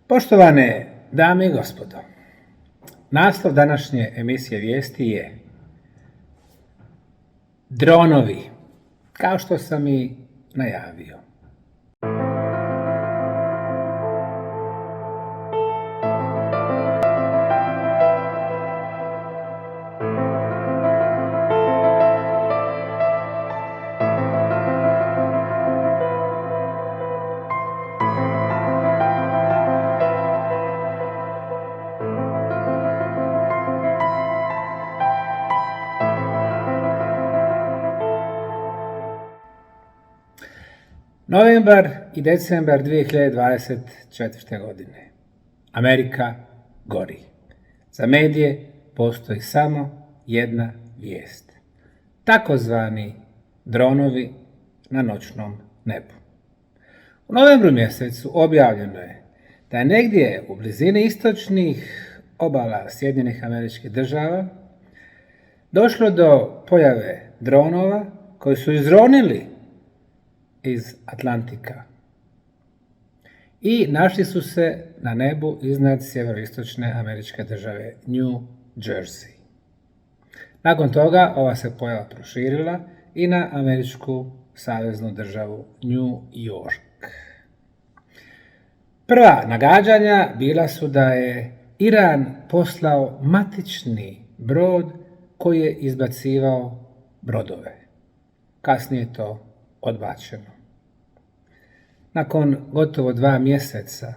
Poštovane dame i gospodo, naslov današnje emisije vijesti je dronovi, kao što sam i najavio. Novembar i decembar 2024. godine. Amerika gori. Za medije postoji samo jedna vijest. Takozvani dronovi na noćnom nebu. U novembru mjesecu objavljeno je da je negdje u blizini istočnih obala Sjedinjenih Američkih Država došlo do pojave dronova koji su izronili iz Atlantika i našli su se na nebu iznad sjeveroistočne američke države New Jersey. Nakon toga ova se pojava proširila i na američku saveznu državu New York. Prva nagađanja bila su da je Iran poslao matični brod koji je izbacivao brodove. Kasnije je to odbačeno. Nakon gotovo 2 mjeseca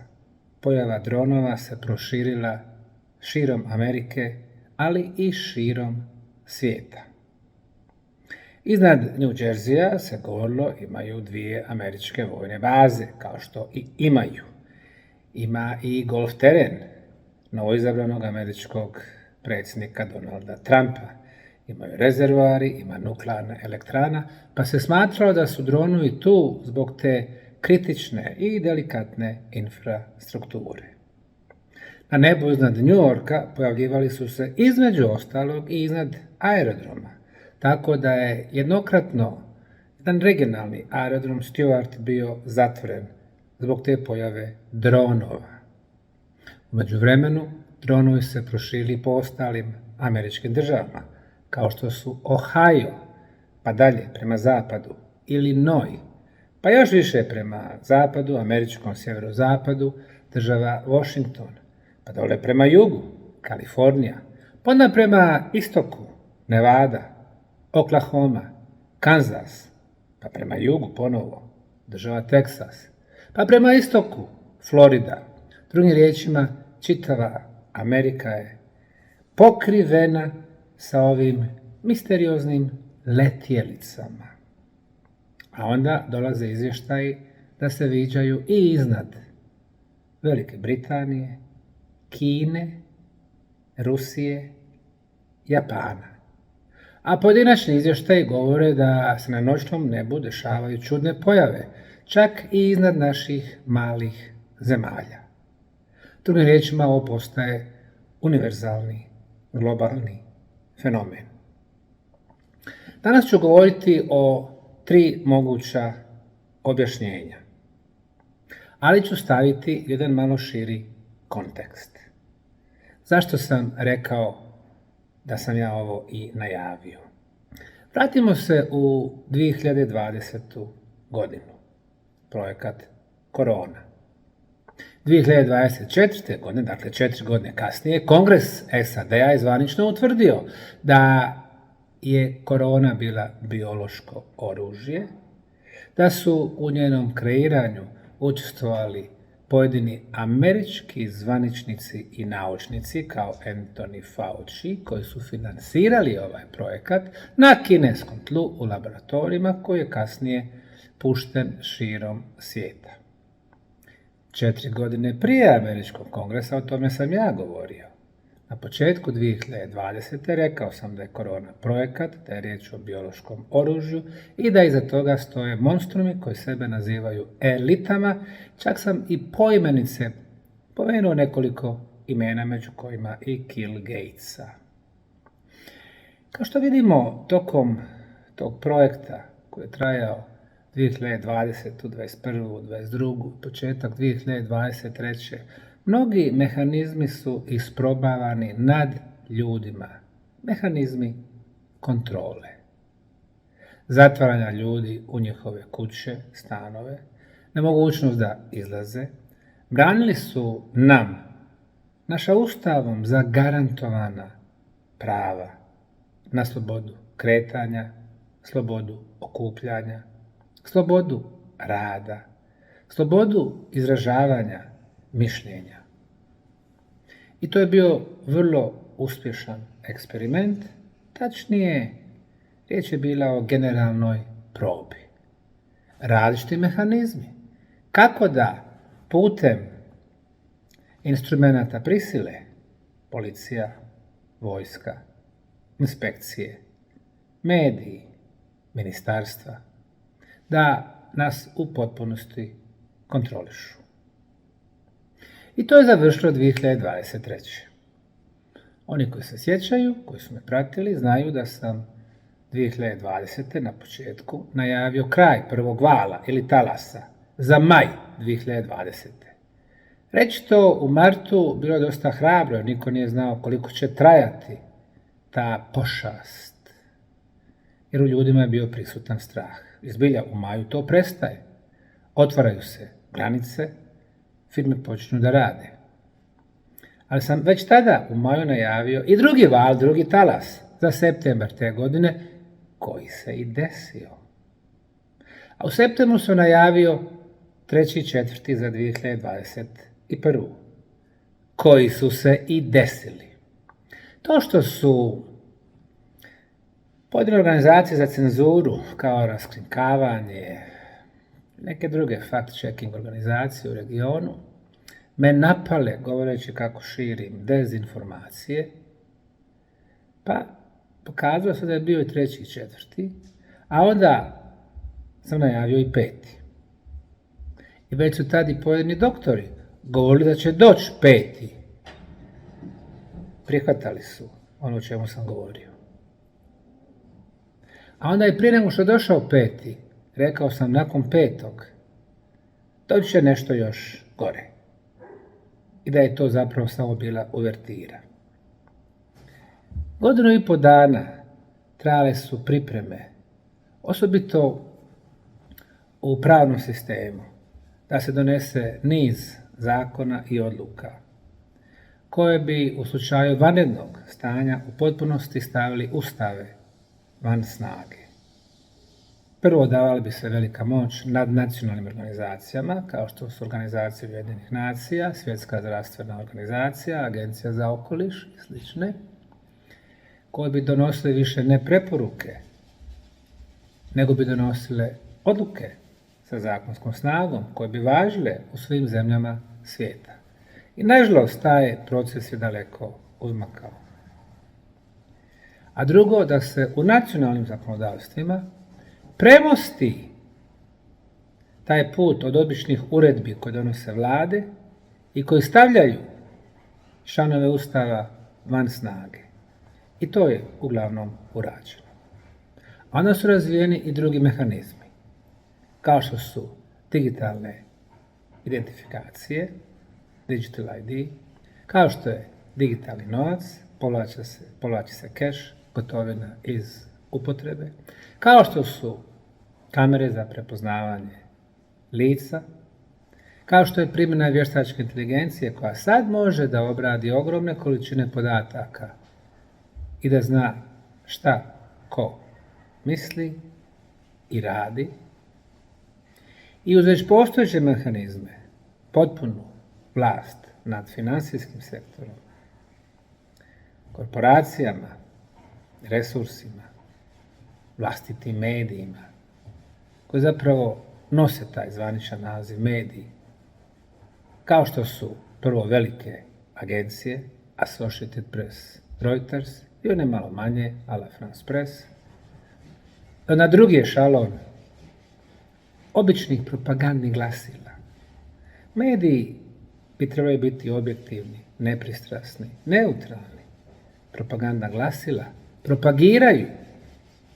pojava dronova se proširila širom Amerike, ali i širom svijeta. Iznad New Jerseya se govorilo imaju 2 američke vojne baze, kao što i imaju. Ima i golf teren novoizabranog američkog predsjednika Donalda Trumpa. Imaju rezervoari, ima nuklearna elektrana, pa se smatralo da su dronovi tu zbog te kritične i delikatne infrastrukture. Na nebu iznad New Yorka pojavljivali su se između ostalog i iznad aerodroma, tako da je jednokratno jedan regionalni aerodrom Stewart bio zatvoren zbog te pojave dronova. U međuvremenu dronovi se proširili po ostalim američkim državama, kao što su Ohio, pa dalje prema zapadu, Illinois, pa još više prema zapadu, američkom sjeverozapadu, država Washington, pa dole prema jugu, Kalifornija, pa onda prema istoku, Nevada, Oklahoma, Kansas, pa prema jugu ponovo, država Teksas, pa prema istoku, Florida. Drugim riječima, čitava Amerika je pokrivena sa ovim misterioznim letjelicama. A onda dolaze izvještaji da se viđaju i iznad Velike Britanije, Kine, Rusije, Japana. A pojedinačni izvještaji govore da se na noćnom nebu dešavaju čudne pojave, čak i iznad naših malih zemalja. Drugim riječima, ovo postaje univerzalni, globalni fenomen. Danas ću govoriti o 3 moguća objašnjenja, ali ću staviti jedan malo širi kontekst. Zašto sam rekao da sam ja ovo i najavio? Vratimo se u 2020. godinu, projekat Korona. 2024. godine, dakle 4 godine kasnije, Kongres SAD-a je zvanično utvrdio da je korona bila biološko oružje, da su u njenom kreiranju učestvovali pojedini američki zvaničnici i naučnici kao Anthony Fauci, koji su financirali ovaj projekat na kineskom tlu u laboratorijima koji je kasnije pušten širom svijeta. 4 godine prije američkog kongresa o tome sam ja govorio. Na početku 2020. rekao sam da je korona projekat, da je riječ o biološkom oružju i da iza toga stoje monstrumi koji sebe nazivaju elitama. Čak sam i poimenice pomenuo nekoliko imena, među kojima i Bill Gatesa. Kao što vidimo, tokom tog projekta koji je trajao 2020., 2021., 2022., početak 2023., Mnogi mehanizmi su isprobavani nad ljudima, mehanizmi kontrole. Zatvaranja ljudi u njihove kuće, stanove, nemogućnost da izlaze, branili su nam naša Ustavom zagarantovana prava na slobodu kretanja, slobodu okupljanja, slobodu rada, slobodu izražavanja mišljenja. I to je bio vrlo uspješan eksperiment, tačnije riječ je bila o generalnoj probi. Različiti mehanizmi. Kako da putem instrumenata prisile, policija, vojska, inspekcije, mediji, ministarstva, da nas u potpunosti kontrolišu. I to je završilo 2023. Oni koji se sjećaju, koji su me pratili, znaju da sam 2020. na početku najavio kraj prvog vala ili talasa za maj 2020. Reći to u martu bilo je dosta hrabro, jer niko nije znao koliko će trajati ta pošast. Jer u ljudima je bio prisutan strah. Izbilja u maju to prestaje. Otvaraju se granice, firme počinju da rade. Ali sam već tada u maju najavio i drugi val, drugi talas za septembar te godine, koji se i desio. A u septembru sam najavio 3. i 4. za 2021. koji su se i desili. To što su pojedine organizacije za cenzuru, kao raskrinkavanje, neke druge fact-checking organizacije u regionu, me napale govoreći kako širim dezinformacije, pa pokazalo se da je bio i 3. i 4. a onda sam najavio i 5. I već su tad i pojedini doktori govorili da će doći 5. Prihvatali su ono o čemu sam govorio. A onda je prije nego što je došao 5. rekao sam nakon 5. doći će nešto još gore. I da je to zapravo samo bila uvertira. 1,5 godinu dana trajale su pripreme, osobito u pravnom sistemu, da se donese niz zakona i odluka, koje bi u slučaju vanrednog stanja u potpunosti stavili ustave van snage. Prvo, davala bi se velika moć nad nacionalnim organizacijama, kao što su Organizacije Ujedinjenih nacija, Svjetska zdravstvena organizacija, Agencija za okoliš i slične, koje bi donosile više ne preporuke, nego bi donosile odluke sa zakonskom snagom, koje bi važile u svim zemljama svijeta. I nažalost, taj proces je daleko uzmakao. A drugo, da se u nacionalnim zakonodavstvima premosti taj put od običnih uredbi koje donose vlade i koji stavljaju članove Ustava van snage. I to je uglavnom urađeno. A onda su razvijeni i drugi mehanizmi, kao što su digitalne identifikacije, digital ID, kao što je digitalni novac, povlači se keš, gotovina iz upotrebe, kao što su kamere za prepoznavanje lica, kao što je primjena vještačke inteligencije koja sad može da obradi ogromne količine podataka i da zna šta ko misli i radi. I uz već postojeće mehanizme, potpunu vlast nad financijskim sektorom, korporacijama, resursima, vlastitim medijima, koji zapravo nose taj zvaničan naziv mediji, kao što su prvo velike agencije, Associated Press, Reuters i one malo manje, a la France Press. Na drugi je šalon običnih propagandnih glasila. Mediji bi trebali biti objektivni, nepristrasni, neutralni. Propagandna glasila propagiraju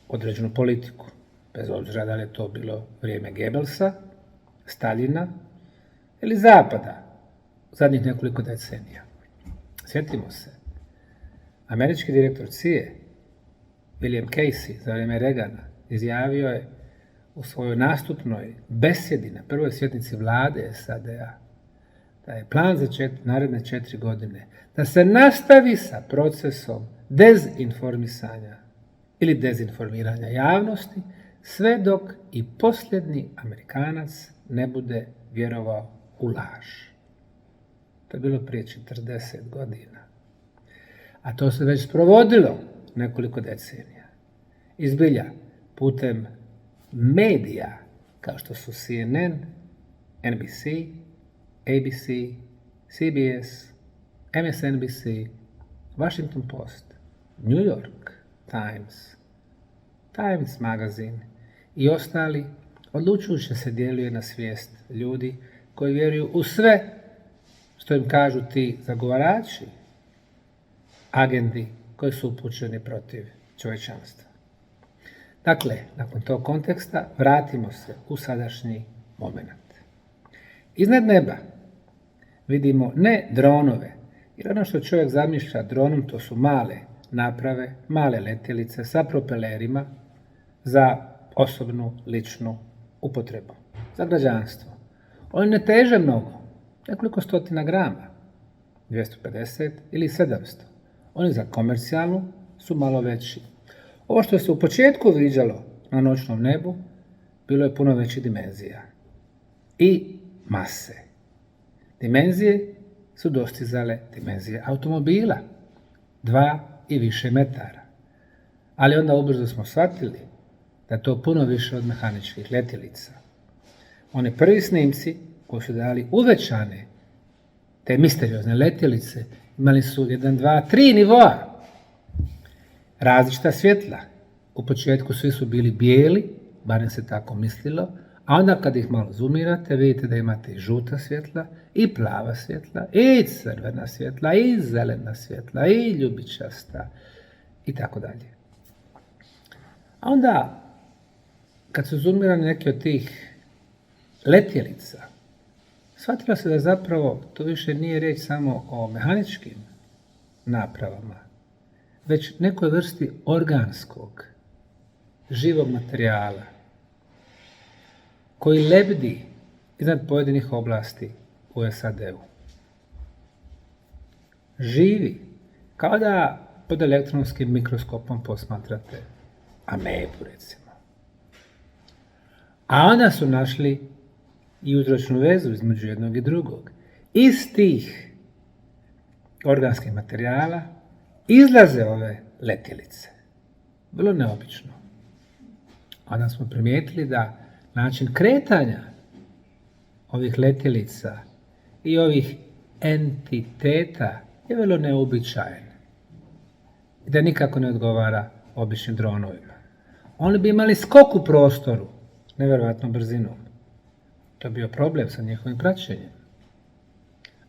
određenu politiku, bez obzira da li je to bilo vrijeme Goebbelsa, Staljina ili Zapada, zadnjih nekoliko decenija. Sjetimo se, američki direktor CIA, William Casey, za vrijeme Reagana, izjavio je u svojoj nastupnoj besjedi na prvoj sjednici vlade SAD-a da je plan za naredne 4 godine da se nastavi sa procesom dezinformisanja ili dezinformiranja javnosti sve dok i posljednji Amerikanac ne bude vjerovao u laž. To je bilo prije 40 godina. A to se već provodilo nekoliko decenija. Izbilja, putem medija kao što su CNN, NBC, ABC, CBS, MSNBC, Washington Post, New York Times, Times Magazine i ostali odlučujuće se djeluje na svijest ljudi koji vjeruju u sve što im kažu ti zagovarači agendi koji su upućeni protiv čovječanstva. Dakle, nakon tog konteksta vratimo se u sadašnji moment. Iznad neba vidimo ne dronove, jer ono što čovjek zamišlja dronom to su male naprave, male letjelice sa propelerima za osobnu, ličnu upotrebu, za građanstvo. Oni ne teže mnogo, nekoliko stotina grama, 250 ili 700. Oni za komercijalnu su malo veći. Ovo što se u početku viđalo na noćnom nebu, bilo je puno većih dimenzija i mase. Dimenzije su dostizale dimenzije automobila, 2 i više metara. Ali onda ubrzo smo shvatili da je to puno više od mehaničkih letjelica. Oni prvi snimci koji su dali uvećane te misteriozne letjelice imali su 1, 2, 3 nivoa. Različita svjetla. U početku svi su bili bijeli, barem se tako mislilo, a onda kad ih malo zoomirate vidite da imate i žuta svjetla, i plava svjetla, i crvena svjetla, i zelena svjetla, i ljubičasta, i tako dalje. A onda, kad su zoomirani neki od tih letjelica, shvatilo se da zapravo to više nije riječ samo o mehaničkim napravama, već nekoj vrsti organskog, živog materijala, koji lebdi iznad pojedinih oblasti u SAD-u. Živi, kao da pod elektronskim mikroskopom posmatrate amebu, recimo. A onda su našli i uzročnu vezu između jednog i drugog. Iz tih organskih materijala izlaze ove letjelice. Vrlo neobično. Onda smo primijetili da način kretanja ovih letjelica i ovih entiteta je vrlo neobičajen. I da nikako ne odgovara običnim dronovima. Oni bi imali skok u prostoru, nevjerojatnom brzinom. To je bio problem sa njihovim praćenjem.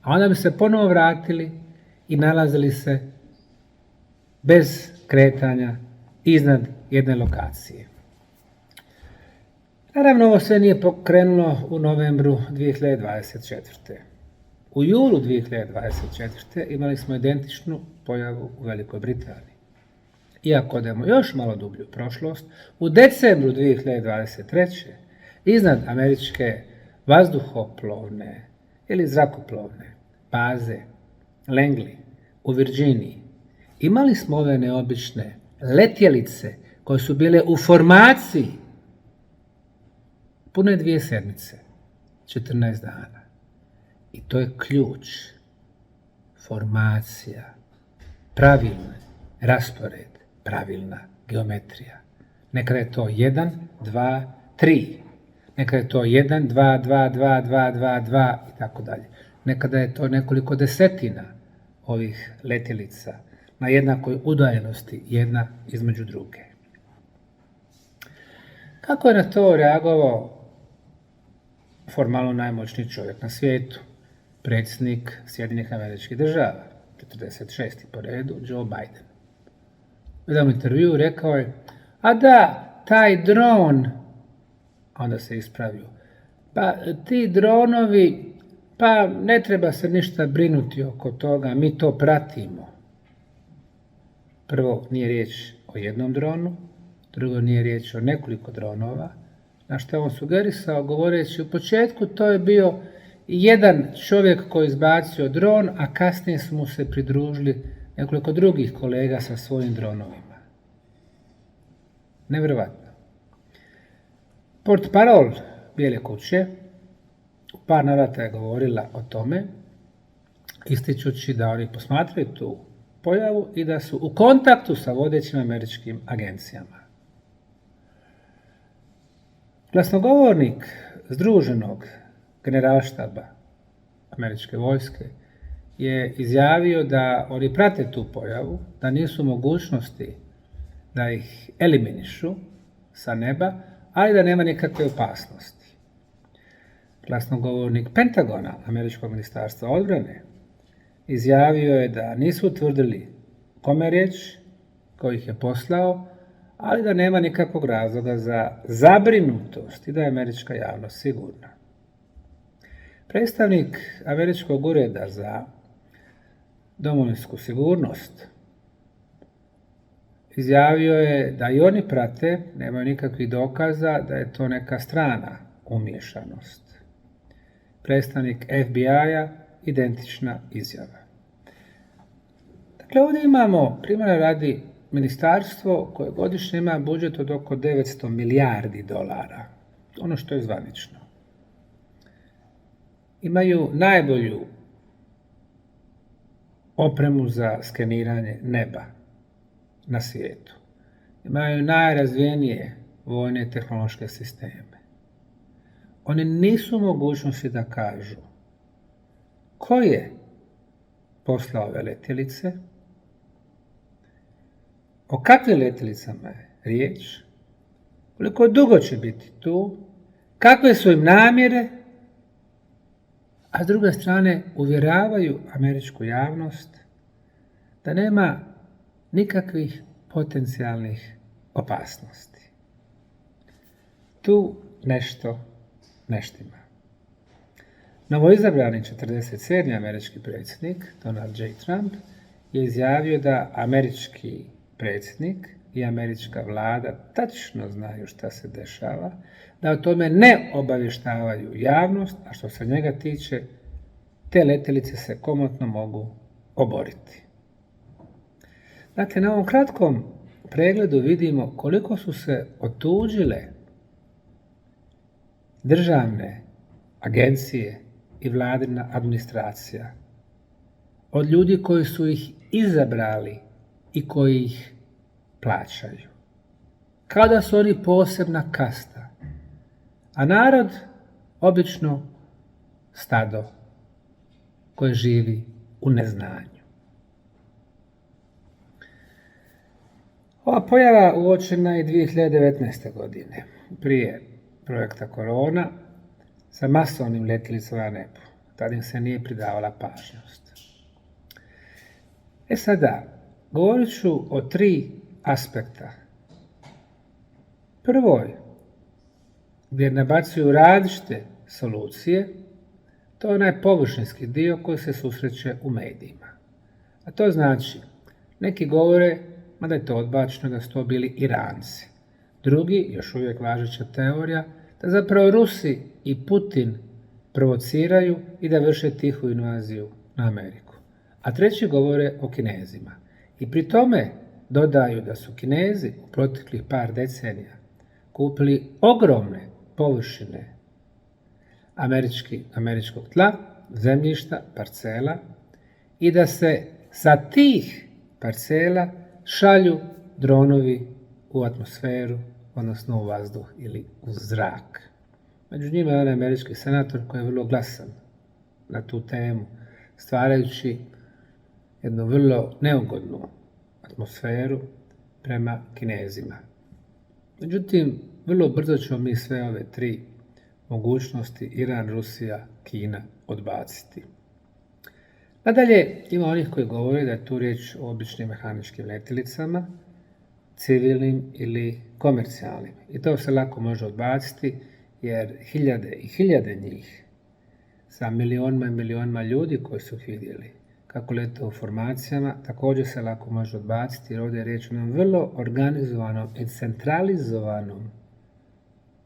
A onda bi se ponovo vratili i nalazili se bez kretanja iznad jedne lokacije. Naravno, ovo sve nije pokrenulo u novembru 2024. U julu 2024. imali smo identičnu pojavu u Velikoj Britaniji. Iako odemo još malo dublju prošlost, u decembru 2023. iznad američke vazduhoplovne ili zrakoplovne baze Langley u Virginiji imali smo ove neobične letjelice koje su bile u formaciji pune 2 sedmice, 14 dana. I to je ključ, formacija, pravilni raspored, pravilna geometrija. Nekada je to 1, 2, 3. Nekada je to 1, 2, 2, 2, 2, 2, 2 i tako dalje. Nekada je to nekoliko desetina ovih letjelica na jednakoj udaljenosti jedna između druge. Kako je na to reagovao formalno najmoćniji čovjek na svijetu, predsjednik Sjedinjenih Američkih Država, 46. po redu, Joe Biden? U jednom intervjuu rekao je, a da, taj dron, onda se ispravio, pa ti dronovi Pa ne treba se ništa brinuti oko toga, mi to pratimo. Prvo, nije riječ o jednom dronu, drugo, nije riječ o nekoliko dronova, na što je on sugerisao govoreći u početku to je bio jedan čovjek koji je izbacio dron, a kasnije su mu se pridružili nekoliko drugih kolega sa svojim dronovima. Nevjerojatno. Portparol Bijele kuće u par navrata je govorila o tome, ističući da oni posmatraju tu pojavu i da su u kontaktu sa vodećim američkim agencijama. Glasnogovornik Združenog generalštaba američke vojske je izjavio da oni prate tu pojavu, da nisu u mogućnosti da ih eliminišu sa neba, ali da nema nikakve opasnosti. Glasnogovornik Pentagona, američkog ministarstva odbrane, izjavio je da nisu utvrdili kome je riječ, ko ih je poslao, ali da nema nikakvog razloga za zabrinutost i da je američka javnost sigurna. Predstavnik Američkog ureda za domovinsku sigurnost izjavio je da i oni prate, nemaju nikakvih dokaza da je to neka strana umiješanost. Predstavnik FBI-a identična izjava. Dakle, ovdje imamo, primjera radi, ministarstvo koje godišnje ima budžet od oko 900 milijardi dolara, ono što je zvanično. Imaju najbolju opremu za skeniranje neba na svijetu. Imaju najrazvijenije vojne tehnološke sisteme. Oni nisu u mogućnosti da kažu ko je poslao ove letjelice, o kakvim letjelicama je riječ, koliko dugo će biti tu, kakve su im namjere, a s druge strane uvjeravaju američku javnost da nema nikakvih potencijalnih opasnosti. Tu nešto ne štima. Novoizabrani 47. američki predsjednik Donald J. Trump je izjavio da američki predsjednik i američka vlada tačno znaju šta se dešava, da o tome ne obavještavaju javnost, a što se njega tiče, te letjelice se komotno mogu oboriti. Dakle, na ovom kratkom pregledu vidimo koliko su se otuđile državne agencije i vladina administracija od ljudi koji su ih izabrali i koji ih plaćaju. Kao da su oni posebna kasta, a narod obično stado koje živi u neznanju. Ova pojava uočena je 2019. godine, prije projekta Korona, sa masovnim letjelicama na nebu. Tada im se nije pridavala pažnjost. Sada, govorit ću o 3 aspekta. Prvoj, gdje nabacuju različite solucije, to je onaj površinski dio koji se susreće u medijima. A to znači, neki govore, mada je to odbačeno, da su to bili Iranci. Drugi, još uvijek važeća teorija, da zapravo Rusi i Putin provociraju i da vrše tihu invaziju na Ameriku. A treći govore o Kinezima. I pri tome dodaju da su Kinezi u proteklih par decenija kupili ogromne površine američkog tla, zemljišta, parcela i da se sa tih parcela šalju dronovi u atmosferu, odnosno u vazduh ili u zrak. Među njima je onaj američki senator koji je vrlo glasan na tu temu, stvarajući jednu vrlo neugodnu atmosferu prema Kinezima. Međutim, vrlo brzo ćemo mi sve ove 3 mogućnosti Iran, Rusija, Kina odbaciti. Nadalje, ima onih koji govore da je tu riječ o običnim mehaničkim letjelicama, civilnim ili komercijalnim. I to se lako može odbaciti jer hiljade i hiljade njih sa milionima i milionima ljudi koji su ih vidjeli kako lete u formacijama, također se lako može odbaciti jer ovdje je riječ o nam vrlo organizovanom i centralizovanom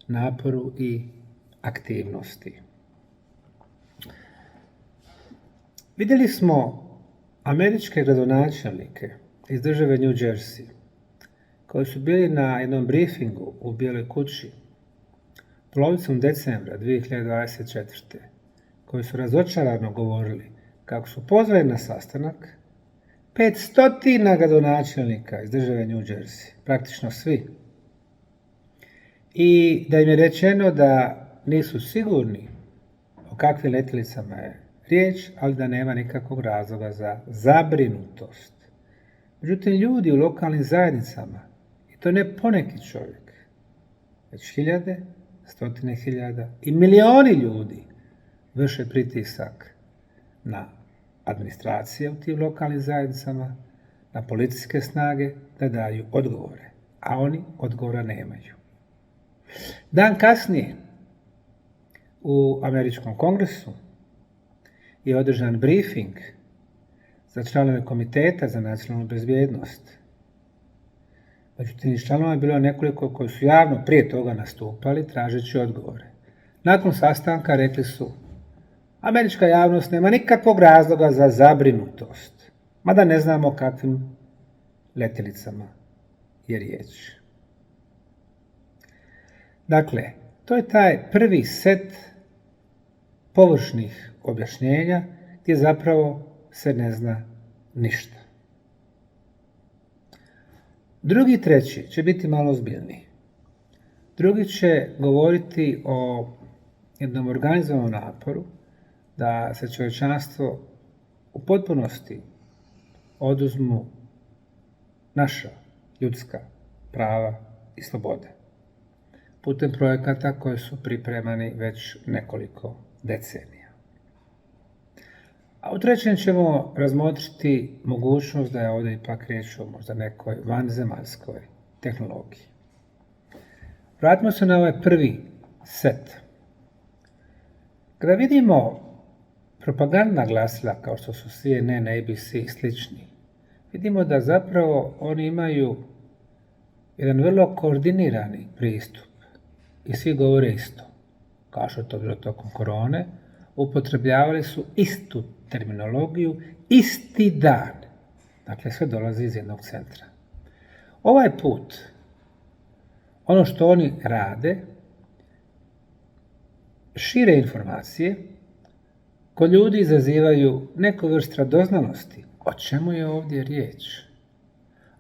naporu i aktivnosti. Vidjeli smo američke gradonačelnike iz države New Jersey koji su bili na jednom briefingu u Bijeloj kući polovicom decembra 2024. koji su razočarano govorili kako su pozvali na sastanak 500 gradonačelnika iz države New Jersey, praktično svi. I da im je rečeno da nisu sigurni o kakvim letjelicama je riječ, ali da nema nikakvog razloga za zabrinutost. Međutim, ljudi u lokalnim zajednicama, i to ne poneki čovjek, već hiljade, stotine hiljada i milioni ljudi vrše pritisak na administracije u tim lokalnim zajednicama, na policijske snage da daju odgovore, a oni odgovora nemaju. Dan kasnije u Američkom kongresu je održan briefing za članove Komiteta za nacionalnu bezbjednost. Međutim, iz članova je bilo nekoliko koji su javno prije toga nastupali tražeći odgovore. Nakon sastanka rekli su: američka javnost nema nikakvog razloga za zabrinutost, mada ne znamo o kakvim letjelicama je riječ. Dakle, to je taj prvi set površnih objašnjenja gdje zapravo se ne zna ništa. Drugi i treći će biti malo ozbiljniji. Drugi će govoriti o jednom organizovanom naporu da se čovječanstvo u potpunosti oduzmu naša ljudska prava i slobode putem projekata koji su pripremani već nekoliko decenija. A u trećem ćemo razmotriti mogućnost da je ovdje ipak riječ o možda nekoj vanzemaljskoj tehnologiji. Vratimo se na ovaj prvi set. Kada vidimo propagandna glasila kao što su CNN, ABC i slični, vidimo da zapravo oni imaju jedan vrlo koordinirani pristup i svi govore isto. Kao što je to bilo tokom korone, upotrebljavali su istu terminologiju, isti dan. Dakle, sve dolazi iz jednog centra. Ovaj put, ono što oni rade, šire informacije, kod ljudi izazivaju neku vrstu radoznalosti o čemu je ovdje riječ,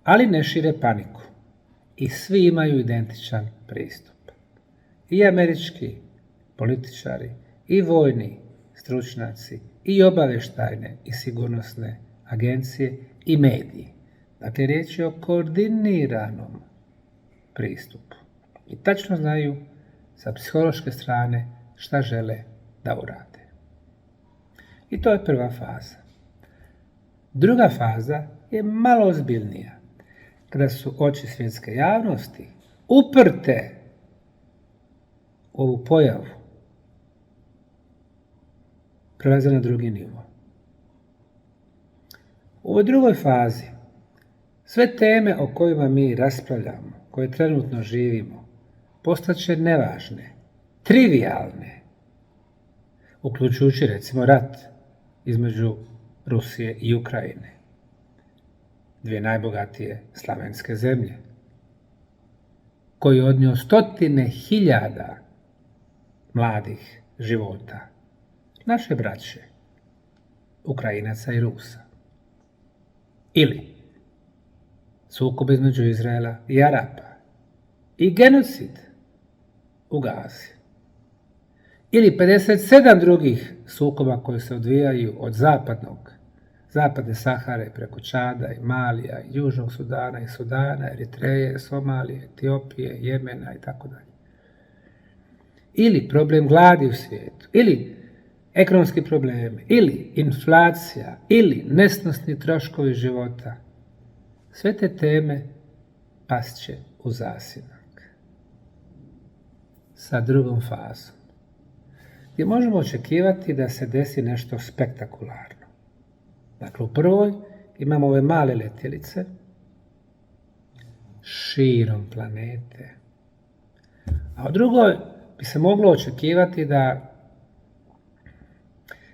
ali ne šire paniku. I svi imaju identičan pristup. I američki političari, i vojni stručnjaci, i obavještajne i sigurnosne agencije, i mediji. Dakle, riječ je o koordiniranom pristupu. I tačno znaju sa psihološke strane šta žele da urade. I to je prva faza. Druga faza je malo ozbiljnija, kada su oči svjetske javnosti uprte u ovu pojavu, prelaze na drugi nivo. U ovoj drugoj fazi sve teme o kojima mi raspravljamo, koje trenutno živimo, postaće nevažne, trivijalne, uključujući recimo rat između Rusije i Ukrajine, dvije najbogatije slavenske zemlje, koji je odnio stotine hiljada mladih života, naše braće, Ukrajinaca i Rusa. Ili sukob između Izraela i Arapa i genocid u Gazi. Ili 57 drugih sukoba koji se odvijaju od zapadne Sahare preko Čada i Malija, Južnog Sudana i Sudana, Eritreje, Somalije, Etiopije, Jemena i tako dalje. Ili problem gladi u svijetu, ili ekonomski problemi, ili inflacija, ili nesnosni troškovi života. Sve te teme past će u zasinak sa drugom fazom. gdje možemo očekivati da se desi nešto spektakularno. Dakle, u prvoj imamo ove male letjelice širom planete, a u drugoj bi se moglo očekivati da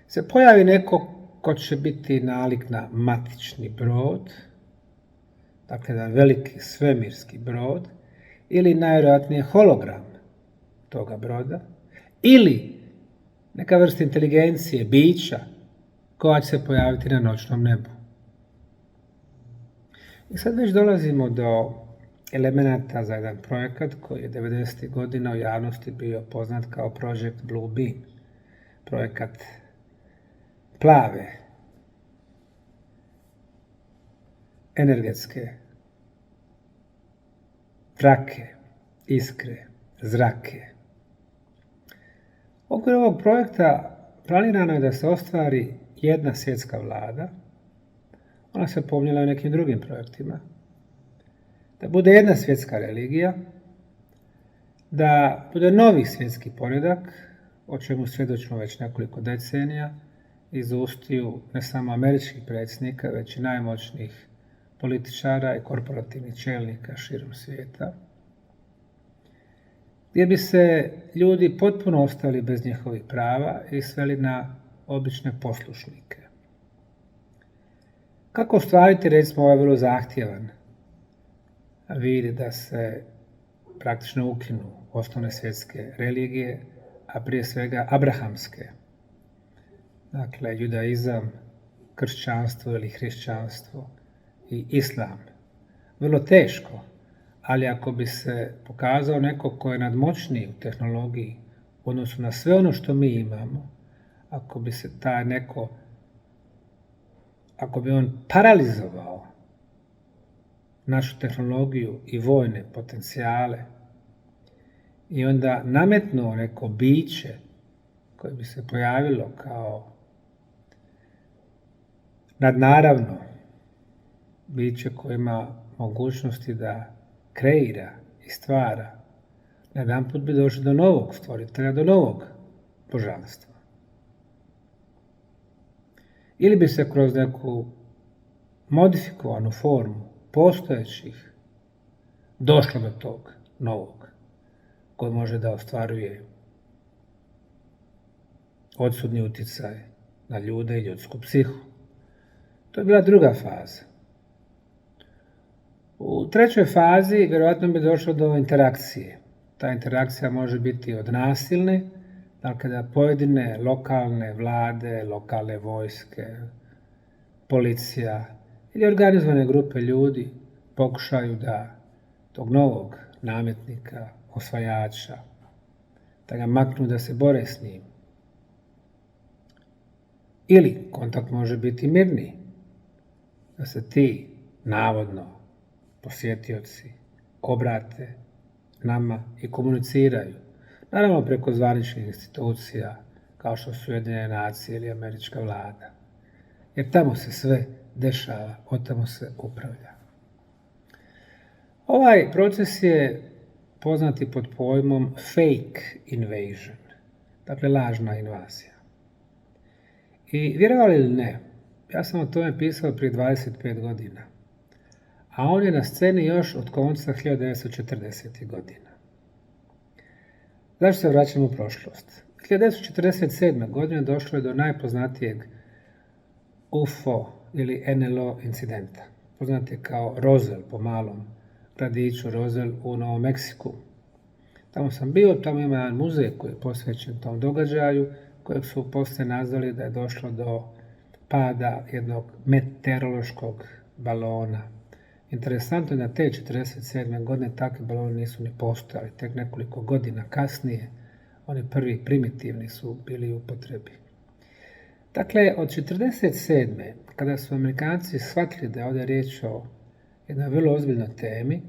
se pojavi neko ko će biti nalik na matični brod, dakle jedan veliki svemirski brod, ili najvjerojatnije hologram toga broda, ili neka vrsta inteligencije, bića, koja će se pojaviti na noćnom nebu. I sad već dolazimo do elemenata za jedan projekat koji je 90. godina u javnosti bio poznat kao Project Blue Beam, projekat plave energetske trake, iskre, zrake. U okviru ovog projekta planirano je da se ostvari jedna svjetska vlada, ona se pomnila u nekim drugim projektima, da bude jedna svjetska religija, da bude novi svjetski poredak, o čemu svjedočimo već nekoliko decenija, iz ustiju ne samo američkih predsjednika, već i najmoćnijih političara i korporativnih čelnika širom svijeta, gdje bi se ljudi potpuno ostali bez njihovih prava i sveli na obične poslušnike. Kako ostvariti, recimo, ovaj vrlo zahtjevan vid da se praktično ukinu osnovne svjetske religije, a prije svega abrahamske, dakle judaizam, kršćanstvo ili hrišćanstvo i islam. Vrlo teško, ali ako bi se pokazao neko ko je nadmoćniji u tehnologiji u odnosu na sve ono što mi imamo, ako bi se taj neko, ako bi on paralizovao našu tehnologiju i vojne potencijale i onda nametnuo neko biće koje bi se pojavilo kao nadnaravno biće koje ima mogućnosti da kreira i stvara, jedanput bi došli do novog stvoritelja, do novog božanstva. Ili bi se kroz neku modifikovanu formu postojećih došlo do tog novog, koji može da ostvaruje odsudni utjecaj na ljude i ljudsku psihu. To je bila druga faza. U trećoj fazi vjerojatno bi došlo do interakcije. Ta interakcija može biti od nasilne, dakle da pojedine lokalne vlade, lokalne vojske, policija ili organizovane grupe ljudi pokušaju da tog novog nametnika, osvajača, da ga maknu, da se bore s njim. Ili kontakt može biti mirniji, da se ti navodno posjetioci obrate nama i komuniciraju. Naravno preko zvaničnih institucija kao što su Ujedinjene nacije ili američka vlada. Jer tamo se sve dešava, od tamo se upravlja. Ovaj proces je poznati pod pojmom fake invasion, dakle lažna invazija. I vjerovali ili ne, ja sam o tome pisao prije 25 godina, a on je na sceni još od konca 1940. godina. Zašto se vraćamo u prošlost? 1947. godine došlo je do najpoznatijeg UFO ili NLO incidenta, poznat je kao Roswell po malom gradiću Roswell u Novom Meksiku. Tamo sam bio, tamo ima jedan muzej koji je posvećen tom događaju, kojeg su poslije nazvali da je došlo do pada jednog meteorološkog balona. Interesantno je da te 1947. godine takvi baloni nisu ni postojali, tek nekoliko godina kasnije oni prvi primitivni su bili u upotrebi. Dakle, od 1947. kada su Amerikanci shvatili da je ovdje riječ o jednoj vrlo ozbiljnoj temi,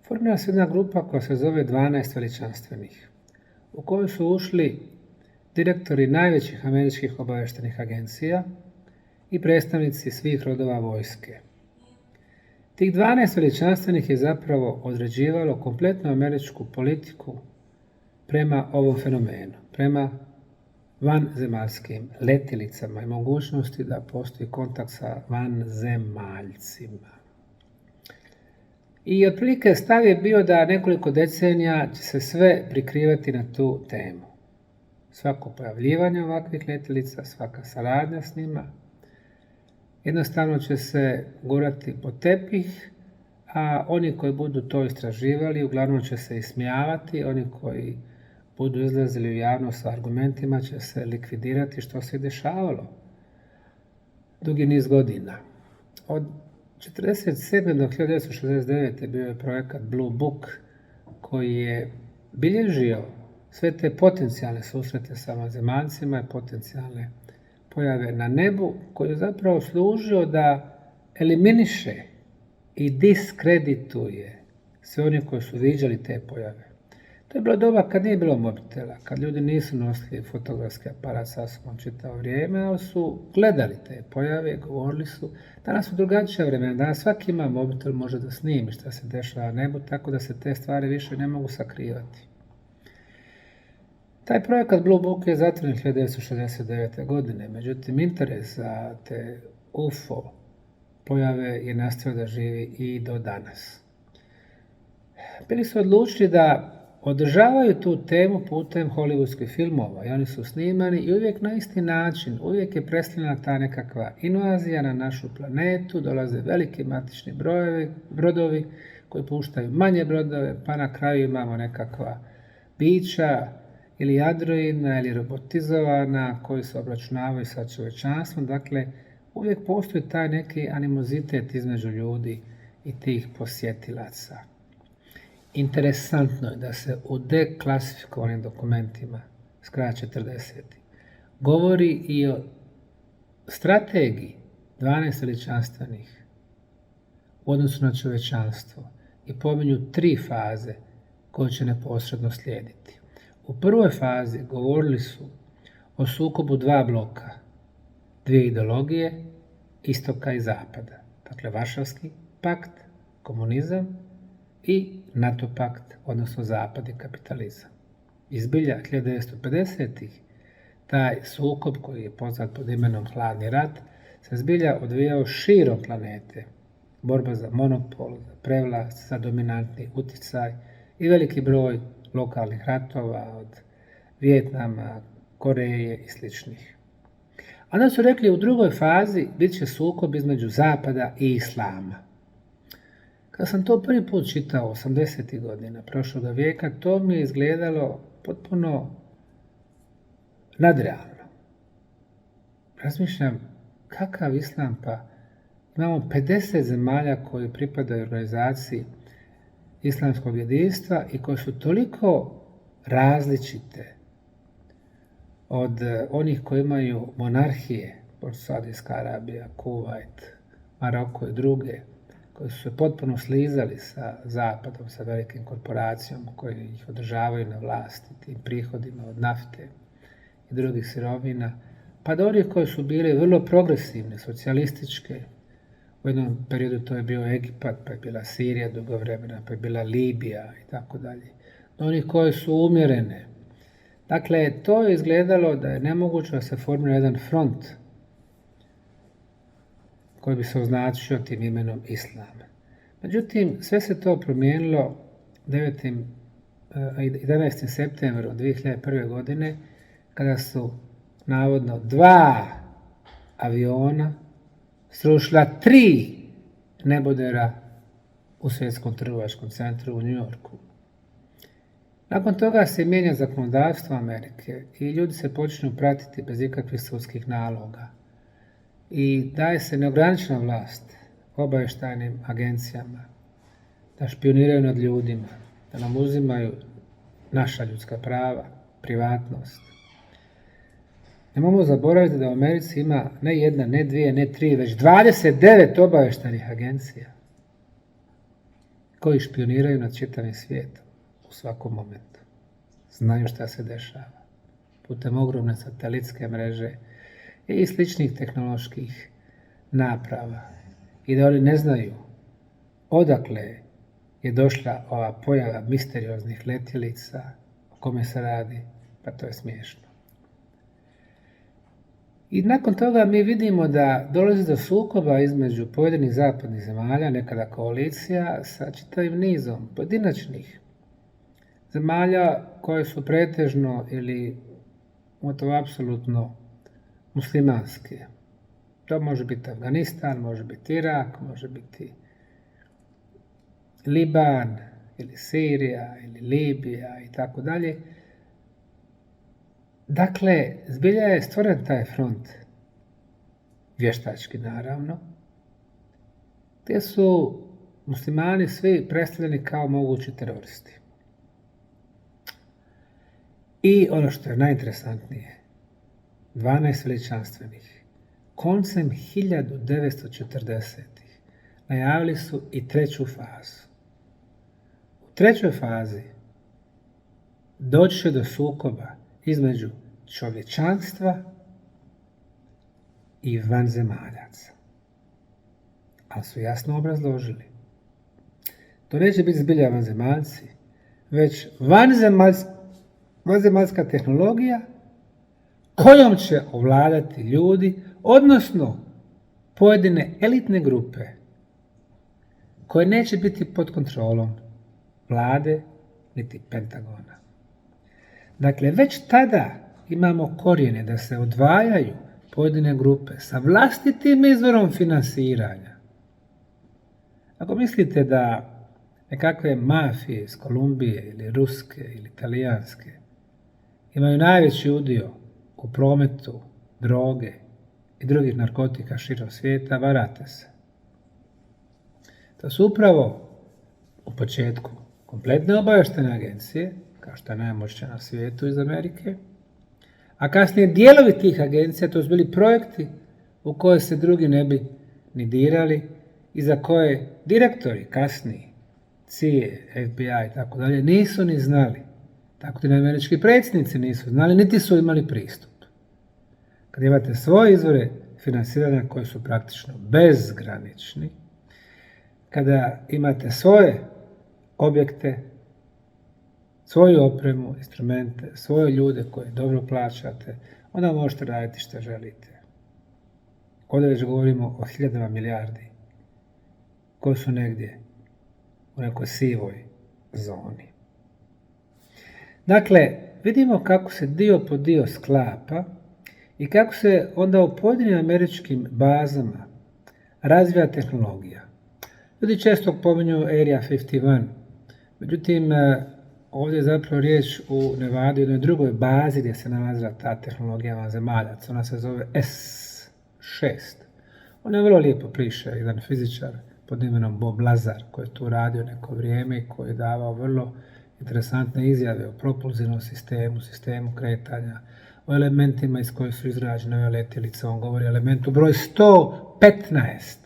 formira se jedna grupa koja se zove 12 veličanstvenih, u kojoj su ušli direktori najvećih američkih obavještajnih agencija i predstavnici svih rodova vojske. Tih 12 veličanstvenih je zapravo određivalo kompletnu američku politiku prema ovom fenomenu, prema vanzemaljskim letjelicama i mogućnosti da postoji kontakt sa vanzemaljcima. I otprilike stav je bio da nekoliko decenija će se sve prikrivati na tu temu. Svako pojavljivanje ovakvih letjelica, svaka saradnja s njima, jednostavno će se gurati pod tepih, a oni koji budu to istraživali uglavnom će se ismijavati, oni koji budu izlazili u javnost sa argumentima će se likvidirati, što se dešavalo dugi niz godina. Od 1947. do 1969. bio je projekat Blue Book koji je bilježio sve te potencijalne susrete sa vanzemaljcima i potencijalne pojave na nebu, koji je zapravo služio da eliminiše i diskredituje sve oni koji su viđali te pojave. To je bilo doba kad nije bilo mobitela, kad ljudi nisu nosili fotografski aparat sa sobom čitavo vrijeme, ali su gledali te pojave, govorili su. Danas su drugačija vremena, danas svaki ima mobitel, može da snimi šta se dešava na nebu, tako da se te stvari više ne mogu sakrivati. Taj projekat Blue Book je zatvoren 1969. godine, međutim interes za te UFO pojave je nastavio da živi i do danas. Bili su odlučili da održavaju tu temu putem hollywoodskih filmova i oni su snimani i uvijek na isti način, uvijek je predstavljena ta nekakva invazija na našu planetu, dolaze veliki matični brodovi koji puštaju manje brodove, pa na kraju imamo nekakva bića ili androidna ili robotizovana koji se obračunavaju sa čovječanstvom. Dakle, uvijek postoji taj neki animozitet između ljudi i tih posjetilaca. Interesantno je da se u deklasifikovanim dokumentima s kraja 40. govori i o strategiji 12 veličanstvenih u odnosu na čovječanstvo i pominju 3 faze koje će neposredno slijediti. U prvoj fazi govorili su o sukobu 2 bloka, 2 ideologije, istoka i zapada. Dakle, Varšavski pakt, komunizam i NATO pakt, odnosno zapad i kapitalizam. Izbilja 1950-ih taj sukob koji je poznat pod imenom Hladni rat se zbilja odvijao širom planete. Borba za monopol, za prevlast, za dominantni utjecaj i veliki broj lokalnih ratova od Vijetnama, Koreje i sličnih. Onda su rekli u drugoj fazi bit će sukob između zapada i islama. Kada sam to prvi put čitao 80. godina prošloga vijeka, to mi je izgledalo potpuno nadrealno. Razmišljam, kakav islam, pa imamo 50 zemalja koji pripadaju organizaciji islamskog jedinstva i koje su toliko različite od onih koji imaju monarhije, poput Saudijska Arabija, Kuvajt, Maroko i druge, koji su se potpuno slizali sa zapadom, sa velikim korporacijama koje ih održavaju na vlasti, tim prihodima od nafte i drugih sirovina, pa do onih koji su bili vrlo progresivne, socijalističke. U jednom periodu to je bio Egipat, pa je bila Sirija dugo vremena, pa je bila Libija i tako dalje. Do onih koje su umjerene. Dakle, to je izgledalo da je nemoguće da se formira jedan front koji bi se označio tim imenom Islam. Međutim, sve se to promijenilo 11. septembra 2001. godine, kada su navodno 2 aviona srušila 3 nebodera u Svjetskom trgovačkom centru u New Yorku. Nakon toga se mijenja zakonodavstvo Amerike i ljudi se počinju pratiti bez ikakvih sudskih naloga. I daje se neograničena vlast obavještajnim agencijama da špioniraju nad ljudima, da nam uzimaju naša ljudska prava, privatnost. Nemojmo zaboraviti da u Americi ima ne 1, ne 2, ne 3, već 29 obavještajnih agencija koji špioniraju nad čitavim svijetom u svakom momentu. Znaju šta se dešava putem ogromne satelitske mreže i sličnih tehnoloških naprava. I da oni ne znaju odakle je došla ova pojava misterioznih letjelica, o kome se radi, pa to je smiješno. I nakon toga mi vidimo da dolazi do sukoba između pojedinih zapadnih zemalja, nekada koalicija, sa čitavim nizom pojedinačnih zemalja koje su pretežno ili gotovo apsolutno muslimanske. To može biti Afganistan, može biti Irak, može biti Liban ili Sirija ili Libija i tako dalje. Dakle, zbilja je stvoren taj front, vještački naravno, gdje su muslimani svi predstavljeni kao mogući teroristi. I ono što je najinteresantnije, 12 veličanstvenih, koncem 1940-ih najavili su i treću fazu. U trećoj fazi doći će do sukoba između čovječanstva i vanzemaljaca. Ali su jasno obrazložili. To neće biti zbilja vanzemaljci, već vanzemaljska tehnologija kojom će ovladati ljudi, odnosno pojedine elitne grupe koje neće biti pod kontrolom vlade niti Pentagona. Dakle, već tada imamo korijene da se odvajaju pojedine grupe sa vlastitim izvorom finansiranja. Ako mislite da nekakve mafije iz Kolumbije ili ruske ili italijanske imaju najveći udio u prometu droge i drugih narkotika širom svijeta, varate se. To su upravo u početku kompletne obavještajne agencije, kao što je najmoćnija na svijetu iz Amerike, a kasnije dijelovi tih agencija, to su bili projekti u koje se drugi ne bi ni dirali i za koje direktori kasniji, CIA, FBI i tako dalje, nisu ni znali. Tako ti američki predsjednici nisu znali, niti su imali pristup. Kad imate svoje izvore finansiranja koji su praktično bezgranični, kada imate svoje objekte, svoju opremu, instrumente, svoje ljude koje dobro plaćate, onda možete raditi što želite. Ovdje već govorimo o hiljadama milijardi koji su negdje u nekoj sivoj zoni. Dakle, vidimo kako se dio po dio sklapa i kako se onda u pojedinim američkim bazama razvija tehnologija. Ljudi često pominju Area 51, međutim, ovdje je zapravo riječ u Nevadi, u jednoj drugoj bazi gdje se nalazila ta tehnologija vanzemaljaca. Ona se zove S6. Ona je vrlo lijepo piše, jedan fizičar pod imenom Bob Lazar, koji je tu radio neko vrijeme i koji je davao vrlo interesantne izjave o propulzivnom sistemu, sistemu kretanja, o elementima iz kojih su izrađene ove letjelice. On govori o elementu broj 115.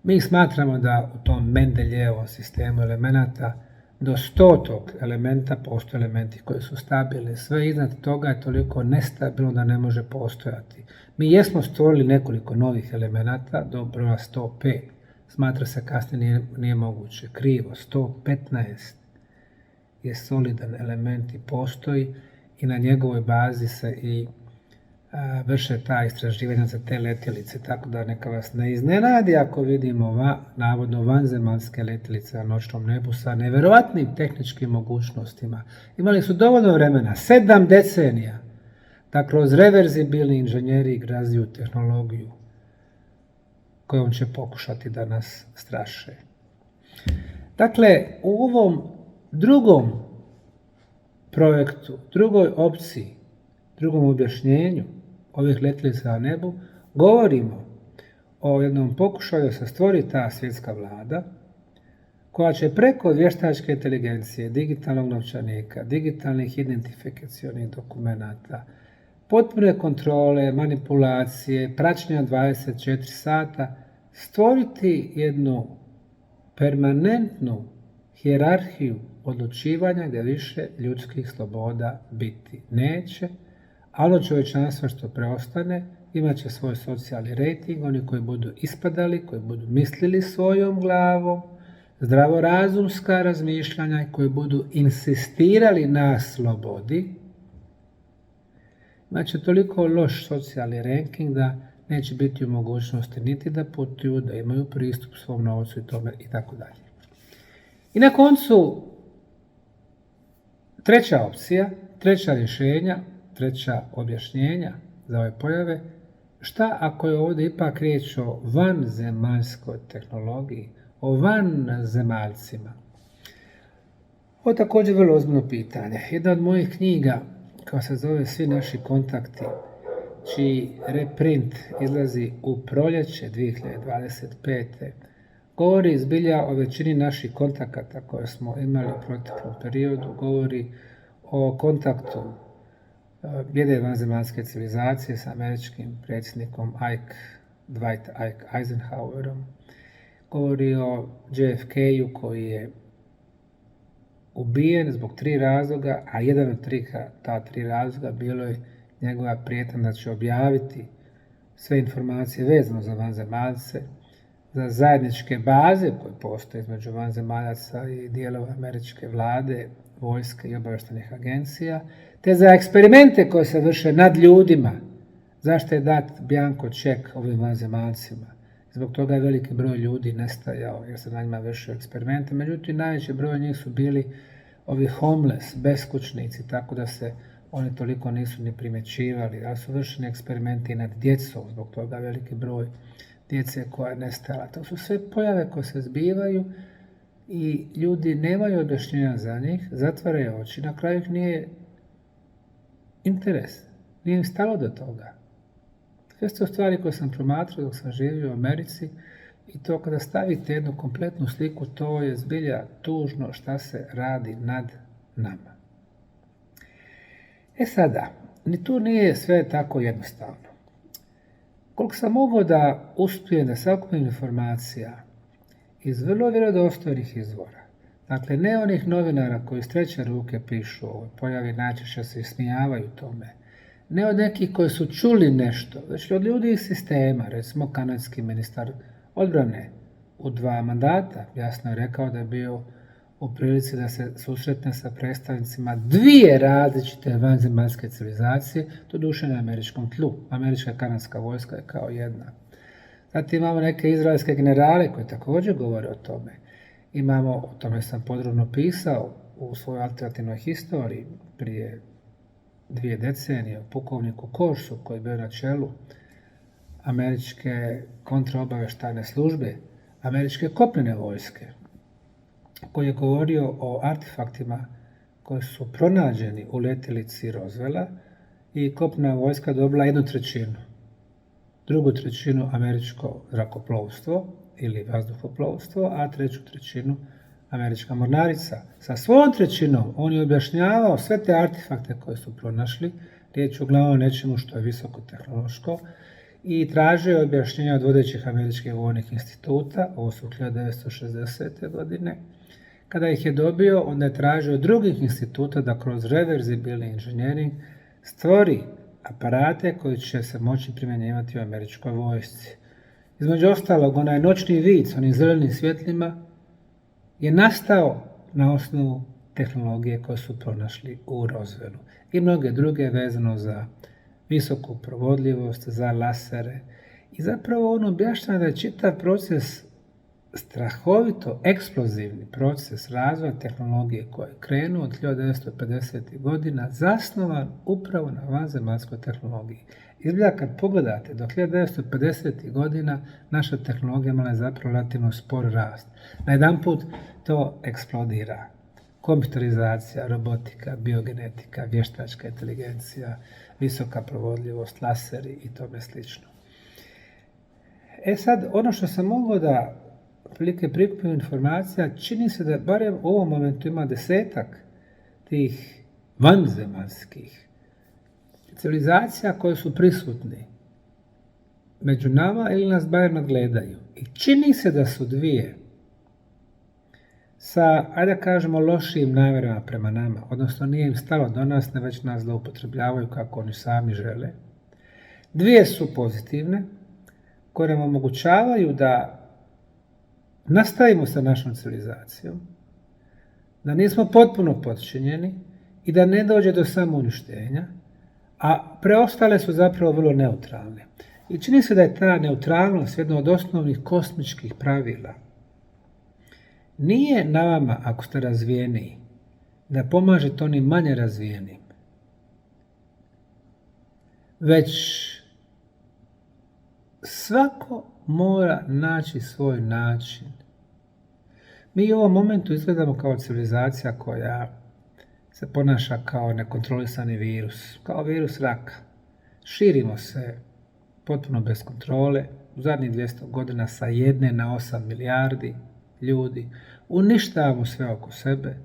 Mi smatramo da u tom Mendeljevom sistemu elemenata do 100. elementa postoje elementi koji su stabilni. Sve iznad toga je toliko nestabilno da ne može postojati. Mi jesmo stvorili nekoliko novih elemenata do broja 105. Smatra se kasnije nije moguće. Krivo, 115 je solidan element i postoji i na njegovoj bazi se i vrše ta istraživanja za te letjelice, tako da neka vas ne iznenadi ako vidimo navodno vanzemaljske letjelice na noćnom nebu sa nevjerojatnim tehničkim mogućnostima. Imali su dovoljno vremena, 7 decenija, da kroz reverzibilni inženjering razviju tehnologiju kojom će pokušati da nas straše. Dakle, u ovom drugom projektu, drugoj opciji, drugom objašnjenju ovih letjelica na nebu, govorimo o jednom pokušaju da se stvori ta svjetska vlada koja će preko vještačke inteligencije, digitalnog novčanika, digitalnih identifikacionih dokumenata, potpune kontrole, manipulacije, praćenja 24 sata, stvoriti jednu permanentnu hijerarhiju odlučivanja gdje više ljudskih sloboda biti neće, a ono čovječanstvo što preostane imat će svoj socijalni rejting, oni koji budu ispadali, koji budu mislili svojom glavom, zdravorazumska razmišljanja i koji budu insistirali na slobodi, Znači, toliko loš socijalni ranking da neće biti u mogućnosti niti da putuju, da imaju pristup svom novcu i tome i tako dalje. I na koncu, treća opcija, treća rješenja, treća objašnjenja za ove pojave, šta ako je ovdje ipak riječ o vanzemaljskoj tehnologiji, o vanzemaljcima? Ovo je također vrlo ozbiljno pitanje. Jedna od mojih knjiga, koja se zove Svi naši kontakti, čiji reprint izlazi u proljeće 2025. govori zbilja o većini naših kontakata koje smo imali u proteklom periodu, govori o kontaktu jedne vanzemaljske civilizacije sa američkim predsjednikom Dwight Eisenhowerom, govori o JFK-u koji je ubijen zbog 3 razloga, a jedan od ta 3 razloga bilo je njegova prijetnja da će objaviti sve informacije vezano za vanzemaljce, za zajedničke baze koje postoje između vanzemaljaca i dijelova američke vlade, vojske i obavještajnih agencija, te za eksperimente koje se vrše nad ljudima. Zašto je dat bjanko ček ovim vanzemaljcima? Zbog toga je veliki broj ljudi nestajao jer se na njima vršio eksperimente. Međutim, najveći broj njih su bili ovi homeless, beskućnici, tako da se oni toliko nisu ni primjećivali, ali su vršeni eksperimenti nad djecom, zbog toga veliki broj djece koja je nestajala. To su sve pojave koje se zbivaju i ljudi nemaju objašnjenja za njih, zatvaraju oči, na kraju ih nije interes, nije im stalo do toga. Sve su stvari koje sam promatrao dok sam živio u Americi i to kada stavite jednu kompletnu sliku, to je zbilja tužno šta se radi nad nama. E sada, ni tu nije sve tako jednostavno. Koliko sam mogao da uspijem da sakupim informacija iz vrlo vjerodostojnih izvora, dakle ne onih novinara koji s treće ruke pišu o ovoj pojavi, najčešće se ismijavaju tome, ne od nekih koji su čuli nešto, već od ljudi iz sistema, recimo kanadski ministar odbrane u 2 mandata, jasno je rekao da je bio u prilici da se susretne sa predstavnicima 2 različite vanzemaljske civilizacije, doduše na američkom tlu. Američka i kanadska vojska je kao jedna. Zatim imamo neke izraelske generale koji također govore o tome. Imamo, o tome sam podrobno pisao u svojoj alternativnoj historiji prije 2 decenije, o pukovniku Korsu koji je bio na čelu američke kontraobavještajne službe, američke kopnene vojske, koji je govorio o artefaktima koji su pronađeni u letjelici Roswella i kopnena vojska dobila 1/3. 2/3 američko zrakoplovstvo ili vazduhoplovstvo, a 3/3 američka mornarica. Sa svojom 1/3 on je objašnjavao sve te artefakte koje su pronašli, riječ uglavnom o nečemu što je visoko tehnološko, i tražio je objašnjenja od vodećih američkih vojnih instituta, ovo su 1960. godine. Kada ih je dobio, onda je tražio od drugih instituta da kroz reverzibilni inženjering stvori aparate koji će se moći primjenjivati u američkoj vojsci. Između ostalog, onaj noćni vid s onim zelenim svjetlima je nastao na osnovu tehnologije koje su pronašli u Roswellu i mnoge druge vezano za visoku provodljivost, za lasere. I zapravo on objašnjava da je čitav proces strahovito eksplozivni proces razvoja tehnologije koji je krenuo od 1950. godina zasnovan upravo na vanzemaljskoj tehnologiji. Izgleda kad pogledate, do 1950. godina naša tehnologija imala je zapravo relativno spor rast. Najedanput to eksplodira. Kompjuterizacija, robotika, biogenetika, vještačka inteligencija, visoka provodljivost, laseri i tome slično. E sad, ono što sam mogao da otprilike prikupim informacija, čini se da barem u ovom momentu ima 10-ak tih vanzemaljskih civilizacija koje su prisutni među nama ili nas barem nadgledaju. I čini se da su 2 sa, ajde da kažemo, lošim namjerama prema nama, odnosno nije im stalo do nas, ne već nas zloupotrebljavaju kako oni sami žele. 2 su pozitivne, koje nam omogućavaju da nastavimo sa našom civilizacijom, da nismo potpuno podčinjeni i da ne dođe do samouništenja, a preostale su zapravo vrlo neutralne. I čini se da je ta neutralnost jedna od osnovnih kosmičkih pravila. Nije na vama, ako ste razvijeniji, da pomažete onim manje razvijenim, već svako mora naći svoj način. Mi u ovom momentu izgledamo kao civilizacija koja se ponaša kao nekontrolisani virus, kao virus raka. Širimo se potpuno bez kontrole, u zadnjih 200 godina sa 1 na 8 milijardi ljudi, uništavamo sve oko sebe,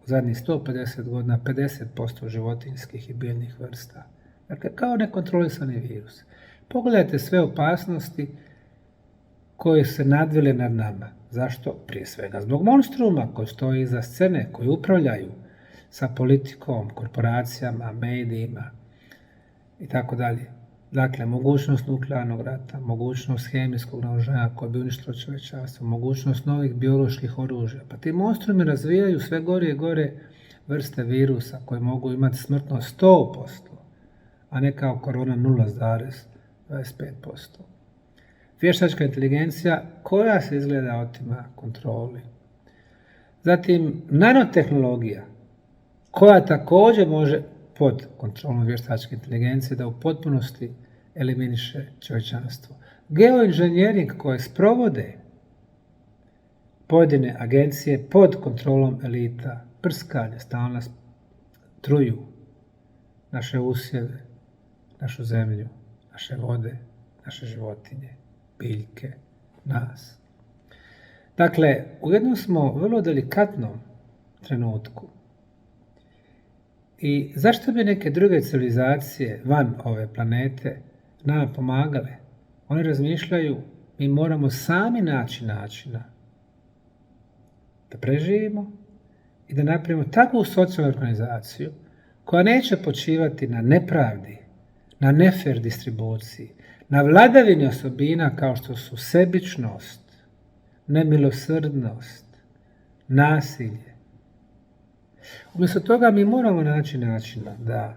u zadnjih 150 godina 50% životinjskih i biljnih vrsta. Dakle, kao nekontrolisani virus. Pogledajte sve opasnosti koje se nadvile nad nama. Zašto? Prije svega zbog monstruma koji stoji iza scene, koji upravljaju sa politikom, korporacijama, medijima i tako dalje. Dakle, mogućnost nuklearnog rata, mogućnost hemijskog naoružanja koje bi uništilo čovječanstvo, mogućnost novih bioloških oružja. Pa ti monstrumi razvijaju sve gore i gore vrste virusa koje mogu imati smrtnost 100%, a ne kao korona 0,25%. Vještačka inteligencija koja se izgleda otima kontroli. Zatim, nanotehnologija koja također može pod kontrolom vještačke inteligencije da u potpunosti eliminiše čovječanstvo. Geoinženjering koje sprovode pojedine agencije pod kontrolom elita, prskanje, stalno nas truju naše usjeve, našu zemlju, naše vode, naše životinje, biljke, nas. Dakle, u jednom smo vrlo delikatnom trenutku. I zašto bi neke druge civilizacije van ove planete nama pomagale? Oni razmišljaju, mi moramo sami naći načina da preživimo i da napravimo takvu socijalnu organizaciju koja neće počivati na nepravdi, na nefer distribuciji, na vladavini osobina kao što su sebičnost, nemilosrdnost, nasilje. Umjesto toga mi moramo naći načina da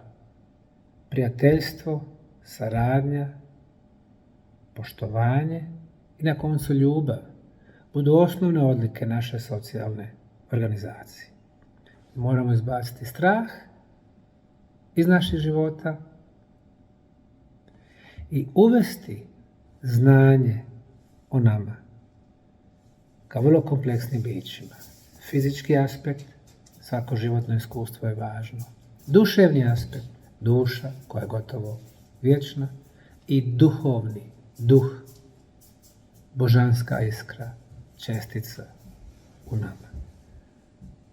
prijateljstvo, saradnja, poštovanje i na koncu ljubav budu osnovne odlike naše socijalne organizacije. Moramo izbaciti strah iz naših života i uvesti znanje o nama kao vrlo kompleksnim bićima. Fizički aspekt, svako životno iskustvo je važno. Duševni aspekt, duša koja je gotovo vječna i duhovni, duh, božanska iskra, čestica u nama.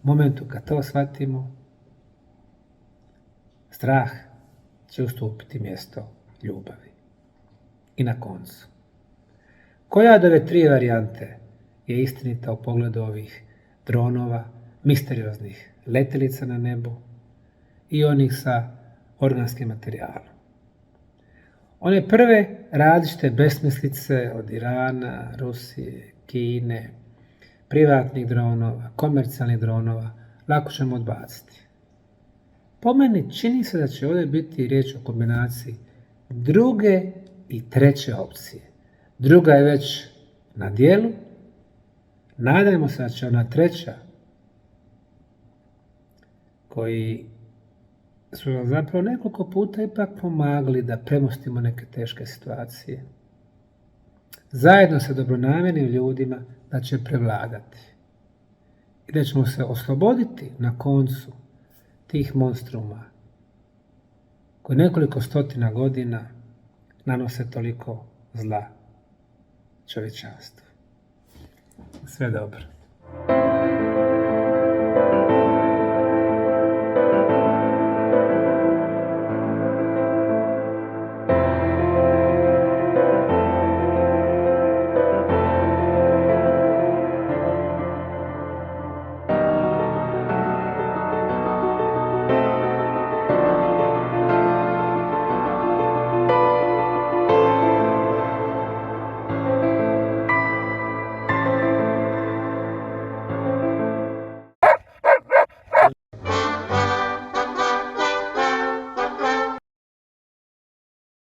U momentu kad to shvatimo, strah će ustupiti mjesto ljubavi. I na koncu, koja od ove 3 varijante je istinita u pogledu ovih dronova, misterioznih letjelica na nebu i onih sa organskim materijalom? One prve različite besmislice od Irana, Rusije, Kine, privatnih dronova, komercijalnih dronova, lako ćemo odbaciti. Po meni čini se da će ovdje biti riječ o kombinaciji druge i treće opcije. Druga je već na dijelu, nadajmo se da će ona treća, koji su nam zapravo nekoliko puta ipak pomagali da premostimo neke teške situacije, zajedno sa dobronamjernim ljudima da će prevladati i da ćemo se osloboditi na koncu tih monstruma koji nekoliko stotina godina nanose toliko zla čovječanstvu. Sve dobro.